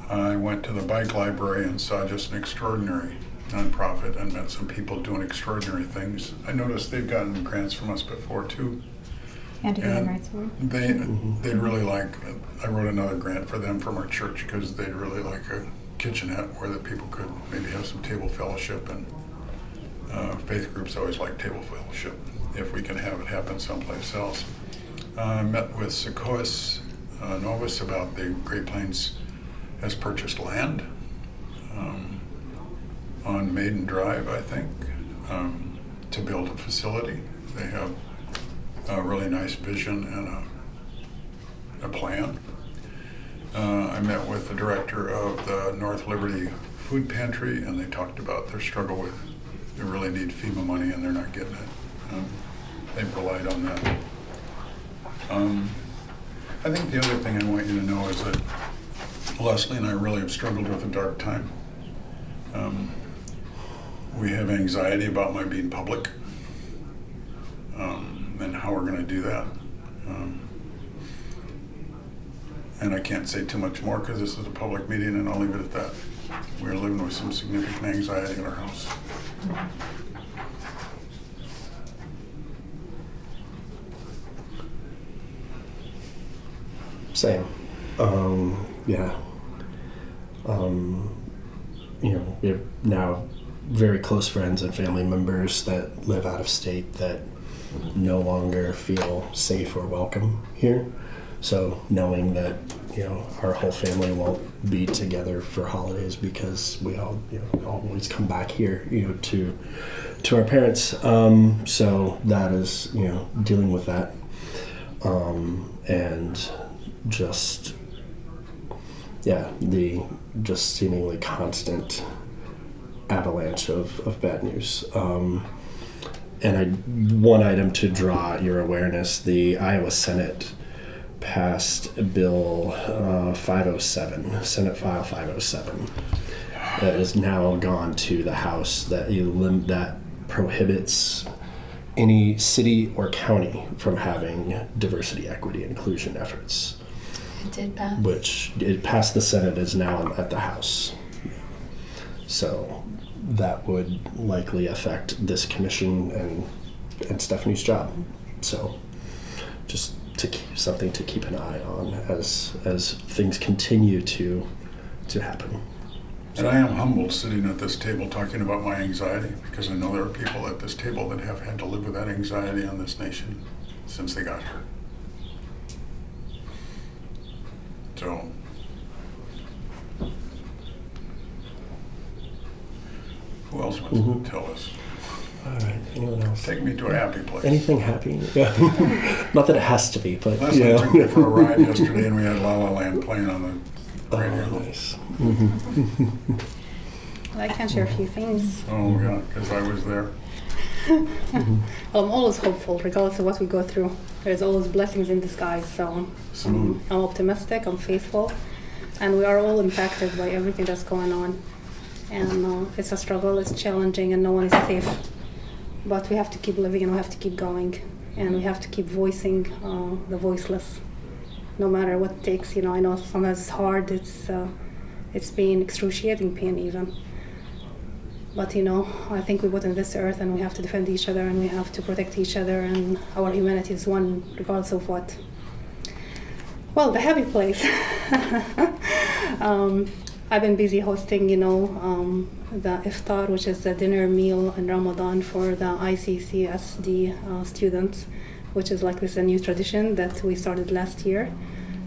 I went to the bike library and saw just an extraordinary nonprofit and met some people doing extraordinary things. I noticed they've gotten grants from us before too. And a human And rights board. they'd really like, I wrote another grant for them from our church because they'd really like a kitchenette where the people could maybe have some table fellowship, and faith groups always like table fellowship if we can have it happen someplace else. I met with Sequoia Novus about the Great Plains has purchased land on Maiden Drive, I think, to build a facility. They have a really nice vision and a plan. I met with the director of the North Liberty Food Pantry, and they talked about their struggle with, they really need FEMA money and they're not getting it. They've relied on that. I think the other thing I want you to know is that Leslie and I really have struggled with a dark time. We have anxiety about my being public, and how we're going to do that. And I can't say too much more because this is a public meeting, and I'll leave it at that. We're living with some significant anxiety in our house. Same. Yeah. We're now very close friends and family members that live out of state that no longer feel safe or welcome here. So knowing that, our whole family won't be together for holidays because we all, always come back here, to our parents. So that is, dealing with that. And just, the just seemingly constant avalanche of bad news. And one item to draw your awareness, the Iowa Senate passed Bill 507, Senate File 507, that has now gone to the House that prohibits any city or county from having diversity, equity, inclusion efforts. It did pass. Which it passed the Senate, is now at the House. So that would likely affect this commission and Stephanie's job. So just something to keep an eye on as things continue to happen. And I am humbled sitting at this table talking about my anxiety, because I know there are people at this table that have had to live with that anxiety on this nation since they got here. So, who else wants to tell us? All right, anyone else? Take me to a happy place. Anything happy? Yeah. Not that it has to be, but Leslie took me for a ride yesterday, and we had La La Land playing on the radio. Oh, nice. I can share a few things. Oh, yeah, because I was there. Well, I'm always hopeful, regardless of what we go through. There's always blessings in disguise, so Smooth. I'm optimistic, I'm faithful, and we are all impacted by everything that's going on. And it's a struggle, it's challenging, and no one is safe. But we have to keep living, and we have to keep going, and we have to keep voicing the voiceless, no matter what it takes. I know sometimes it's hard, it's pain, excruciating pain even. But I think we put on this earth, and we have to defend each other, and we have to protect each other, and our humanity is one, regardless of what. Well, the happy place. I've been busy hosting, the iftar, which is the dinner meal in Ramadan for the ICCSD students, which is like this a new tradition that we started last year.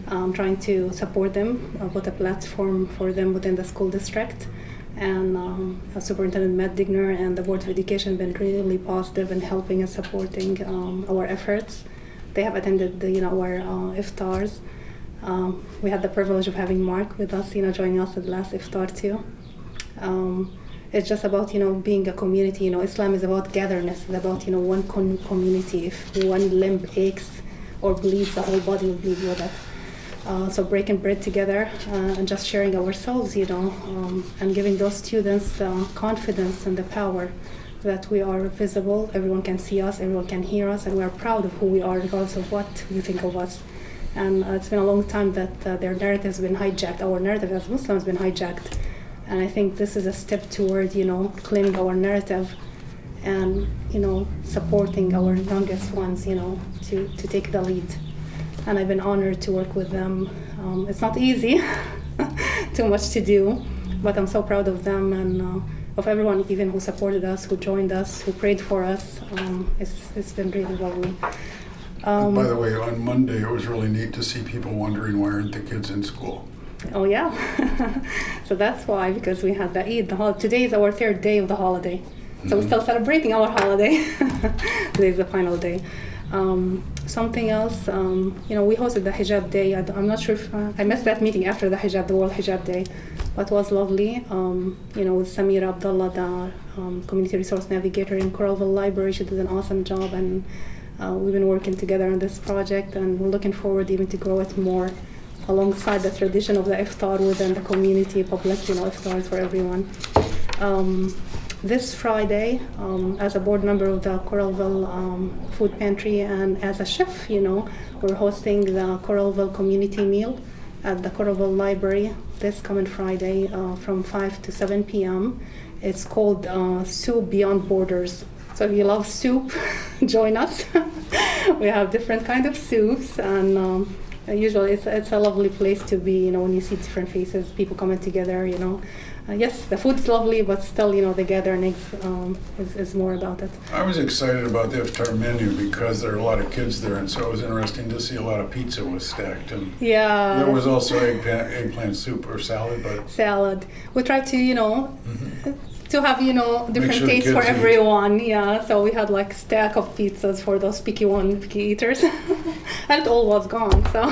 Trying to support them, put a platform for them within the school district. And Superintendent Matt Digner and the Board of Education have been really positive in helping and supporting our efforts. They have attended our iftars. We had the privilege of having Mark with us, joining us at the last iftar too. It's just about, being a community. Islam is about gatherness. It's about, one community. If one limb aches or bleeds, the whole body will bleed with it. So breaking bread together and just sharing ourselves, and giving those students the confidence and the power that we are visible. Everyone can see us, everyone can hear us, and we are proud of who we are regardless of what you think of us. And it's been a long time that their narrative has been hijacked. Our narrative as Muslims has been hijacked. And I think this is a step toward, claiming our narrative and, supporting our youngest ones, to take the lead. And I've been honored to work with them. It's not easy, too much to do, but I'm so proud of them and of everyone even who supported us, who joined us, who prayed for us. It's been really lovely. By the way, on Monday, it was really neat to see people wondering why aren't the kids in school. Oh yeah, so that's why, because we had the Eid. Today is our third day of the holiday, so we're still celebrating our holiday. Today is the final day. Something else, we hosted the Hijab Day. I'm not sure if I missed that meeting after the World Hijab Day, but it was lovely. With Samira Abdullah, the Community Resource Navigator in Coralville Library, she did an awesome job, and we've been working together on this project, and we're looking forward even to grow it more alongside the tradition of the iftar within the community, public, iftars for everyone. This Friday, as a board member of the Coralville Food Pantry and as a chef, we're hosting the Coralville community meal at the Coralville Library this coming Friday from 5 to 7 p.m. It's called Soup Beyond Borders. So if you love soup, join us. We have different kind of soups, and usually it's a lovely place to be, when you see different faces, people coming together, yes, the food's lovely, but still, the gathering is more about it. I was excited about the iftar menu because there are a lot of kids there, and so it was interesting to see a lot of pizza was stacked. And yeah. There was also eggplant soup or salad, but salad. We tried to, to have, different sure tastes for kids eat. everyone. Yeah, so we had like stack of pizzas for those picky eaters. And it all was gone, so.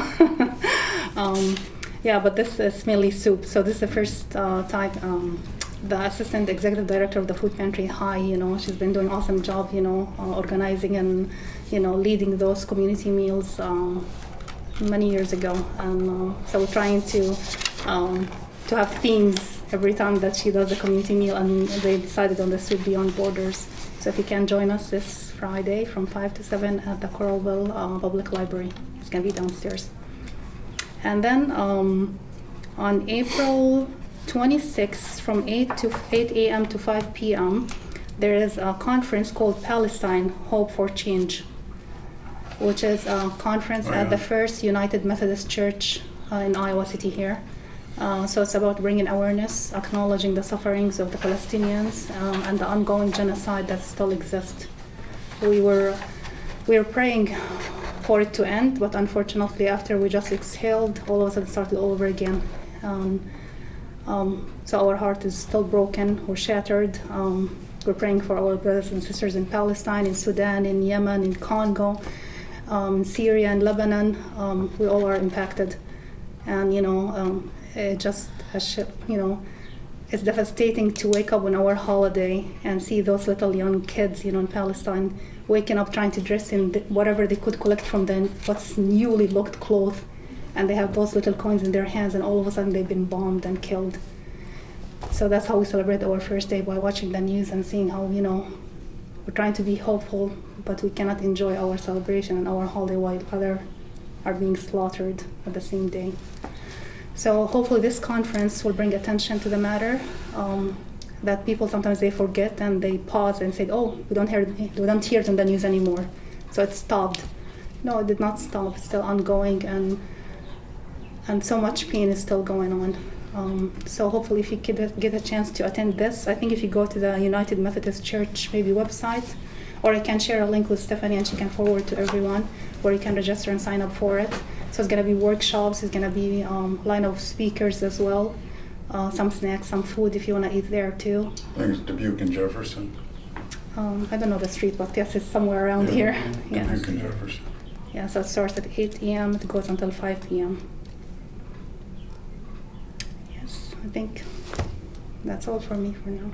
Yeah, but this is mainly soup. So this is the first time the assistant executive director of the food pantry, she's been doing an awesome job, organizing and, leading those community meals many years ago. And so we're trying to have themes every time that she does a community meal, and they decided on the Soup Beyond Borders. So if you can join us this Friday from 5 to 7 at the Coralville Public Library. It's going to be downstairs. And then on April 26th from 8 a.m. to 5 p.m., there is a conference called Palestine, Hope for Change, which is a conference at the First United Methodist Church in Iowa City here. So it's about bringing awareness, acknowledging the sufferings of the Palestinians and the ongoing genocide that still exists. We were praying for it to end, but unfortunately after we just exhaled, all of a sudden it started all over again. So our heart is still broken, we're shattered. We're praying for our brothers and sisters in Palestine, in Sudan, in Yemen, in Congo, in Syria and Lebanon. We all are impacted. And it's devastating to wake up on our holiday and see those little young kids, in Palestine, waking up trying to dress in whatever they could collect from what's newly looked clothes, and they have those little coins in their hands, and all of a sudden they've been bombed and killed. So that's how we celebrate our first day, by watching the news and seeing how, we're trying to be hopeful, but we cannot enjoy our celebration and our holiday while others are being slaughtered at the same day. So hopefully this conference will bring attention to the matter, that people sometimes they forget and they pause and say, oh, we don't hear it on the news anymore, so it stopped. No, it did not stop. It's still ongoing, and and so much pain is still going on. So hopefully if you get a chance to attend this, I think if you go to the United Methodist Church maybe website, or I can share a link with Stephanie and she can forward to everyone where you can register and sign up for it. So it's gonna be workshops, it's gonna be line of speakers as well, some snacks, some food if you wanna eat there too. I think it's Dubuque and Jefferson. I don't know the street, but yes, it's somewhere around here. Yes. Dubuque and Jefferson. Yeah, so it starts at 8 a.m. It goes until 5 p.m. Yes, I think that's all for me for now.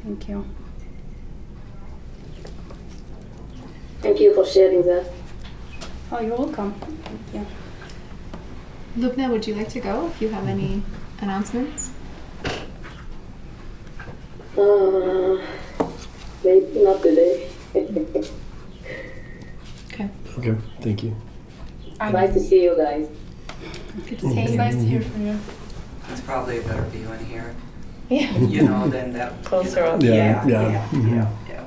Thank you. Thank you for sharing that. Oh, you're welcome. Yeah. Lubna, would you like to go if you have any announcements? Maybe not today. Okay. Okay, thank you. Nice to see you guys. Good to see It's you. nice to hear from you. It's probably a better view in here, Yeah. you know, than that. Closer up. Yeah, yeah. Mhm. Yeah.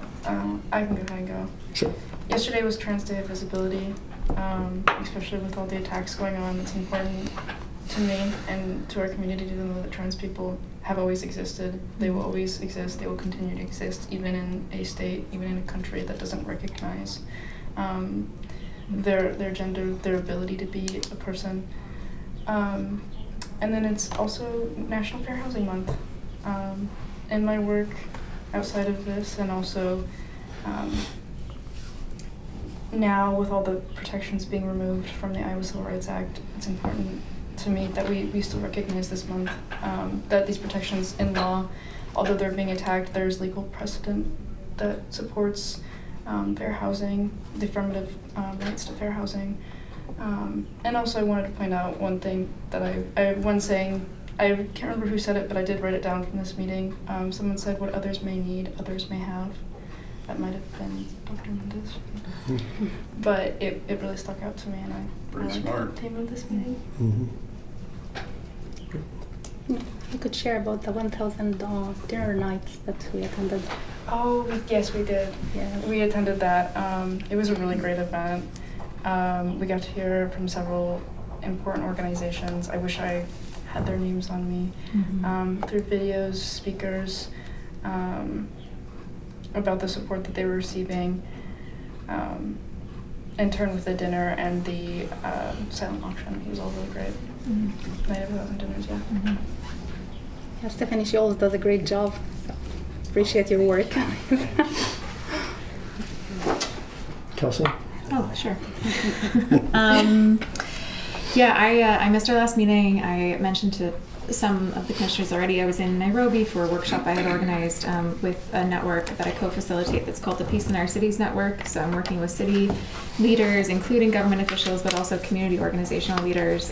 I can go ahead and go. Sure. Yesterday was Trans Day of Visibility, especially with all the attacks going on. It's important to me and to our community to know that trans people have always existed. They will always exist. They will continue to exist, even in a state, even in a country that doesn't recognize their gender, their ability to be a person. And then it's also National Fair Housing Month. In my work outside of this, and also now with all the protections being removed from the Iowa Civil Rights Act, it's important to me that we still recognize this month, that these protections in law, although they're being attacked, there's legal precedent that supports fair housing, the affirmative rights to fair housing. And also I wanted to point out one thing that one saying, I can't remember who said it, but I did write it down from this meeting. Someone said, what others may need, others may have. That might have been Dr. Mendez. But it really stuck out to me, and I Pretty liked smart. the theme of this meeting. You could share about the 1,000 dinner nights that we attended. Oh, yes, we did. Yeah. We attended that. It was a really great event. We got to hear from several important organizations. I wish I had their names on me. Through videos, speakers, about the support that they were receiving, in turn with the dinner and the silent auction. It was all really great. Night of 1,000 dinners, yeah. Yeah, Stephanie, she always does a great job. So appreciate your work. Kelsey? Oh, sure. I missed our last meeting. I mentioned to some of the commissioners already, I was in Nairobi for a workshop I had organized with a network that I co-facilitate that's called the Peace in Our Cities Network. So I'm working with city leaders, including government officials, but also community organizational leaders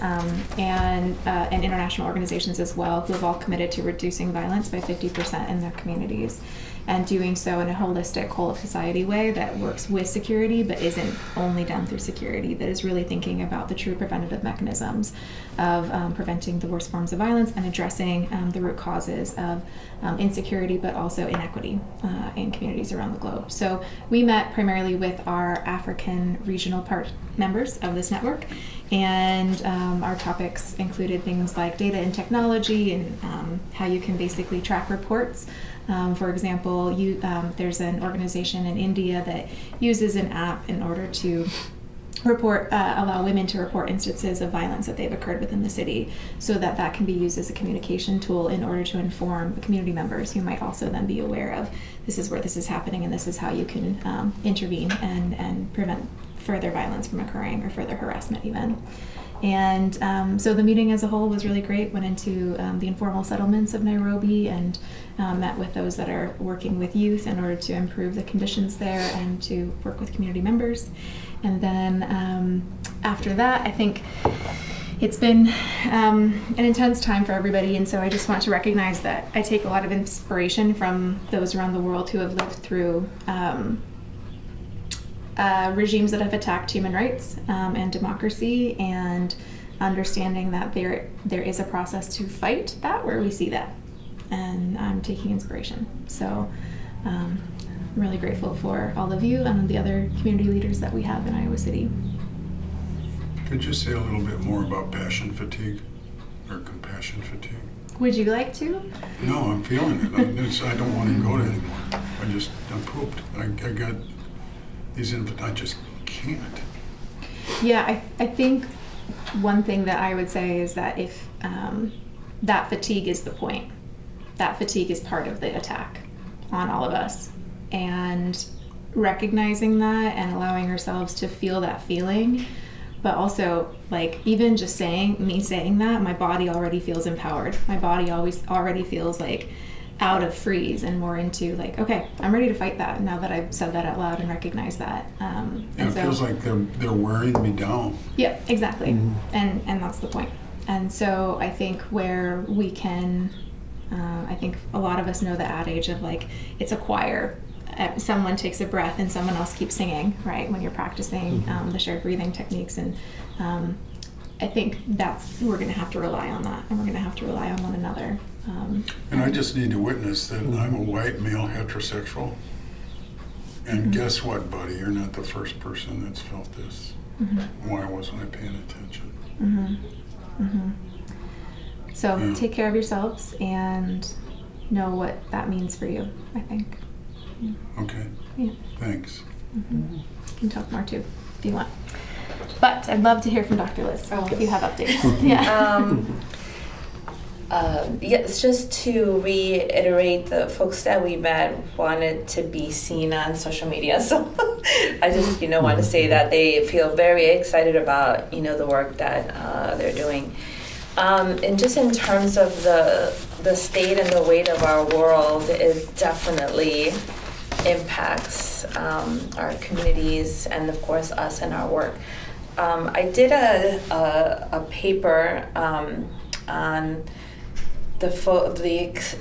and international organizations as well, who have all committed to reducing violence by 50% in their communities, and doing so in a holistic, whole of society way that works with security, but isn't only done through security, that is really thinking about the true preventative mechanisms of preventing the worst forms of violence and addressing the root causes of insecurity, but also inequity in communities around the globe. So we met primarily with our African regional part members of this network, and our topics included things like data and technology and how you can basically track reports. For example, there's an organization in India that uses an app in order to allow women to report instances of violence that they've occurred within the city, so that can be used as a communication tool in order to inform community members who might also then be aware of this is where this is happening and this is how you can intervene and prevent further violence from occurring or further harassment even. And so the meeting as a whole was really great, went into the informal settlements of Nairobi and met with those that are working with youth in order to improve the conditions there and to work with community members. And then after that, I think it's been an intense time for everybody, and so I just want to recognize that I take a lot of inspiration from those around the world who have lived through regimes that have attacked human rights and democracy, and understanding that there is a process to fight that where we see that, and I'm taking inspiration. So I'm really grateful for all of you and the other community leaders that we have in Iowa City. Could you say a little bit more about passion fatigue? or compassion fatigue. Would you like to? No, I'm feeling it. I don't want to go to anymore. I'm pooped. I got these I just can't. Yeah, I think one thing that I would say is that if that fatigue is the point, that fatigue is part of the attack on all of us. And recognizing that and allowing ourselves to feel that feeling, but also like even just saying that, my body already feels empowered. My body already feels like out of freeze and more into like, okay, I'm ready to fight that now that I've said that out loud and recognized that. Yeah, it feels like they're wearing me down. Yeah, exactly. And that's the point. And so I think where we can, I think a lot of us know the adage of like, it's a choir. Someone takes a breath and someone else keeps singing, right? When you're practicing the shared breathing techniques. And I think we're going to have to rely on that, and we're going to have to rely on one another. And I just need to witness that I'm a white male heterosexual. And guess what, buddy? You're not the first person that's felt this. Why wasn't I paying attention? So Yeah. take care of yourselves and know what that means for you, I think. Okay. Yeah. Thanks. We can talk more too, if you want. But I'd love to hear from Dr. Liz if you have updates. Yeah. Yes, just to reiterate, the folks that we met wanted to be seen on social media. So I just, want to say that they feel very excited about, the work that they're doing. And just in terms of the state and the weight of our world, it definitely impacts our communities and, of course, us and our work. I did a paper on the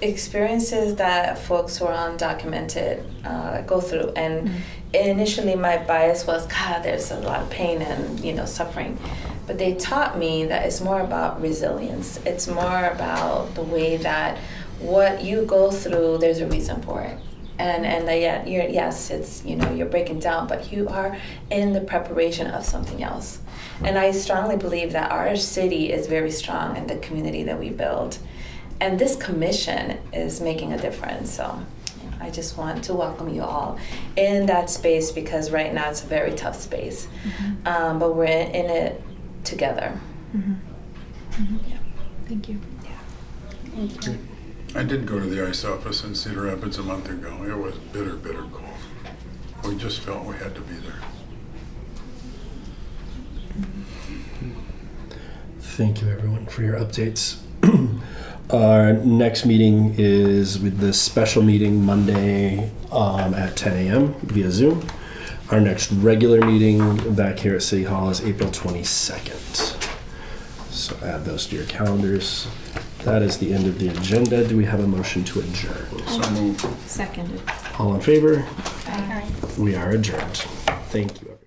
experiences that folks who are undocumented go through. And initially my bias was, God, there's a lot of pain and, suffering. But they taught me that it's more about resilience. It's more about the way that what you go through, there's a reason for it. And that it's, you're breaking down, but you are in the preparation of something else. And I strongly believe that our city is very strong in the community that we build. And this commission is making a difference. So I just want to welcome you all in that space, because right now it's a very tough space. But we're in it together. Yeah. Thank you. Yeah. I did go to the ICE office in Cedar Rapids a month ago. It was bitter, bitter cold. We just felt we had to be there. Thank you, everyone, for your updates. Our next meeting is with the special meeting Monday at 10 a.m. via Zoom. Our next regular meeting back here at City Hall is April 22nd. So add those to your calendars. That is the end of the agenda. Do we have a motion to adjourn? So moved. Seconded. All in favor? Bye. We are adjourned. Thank you.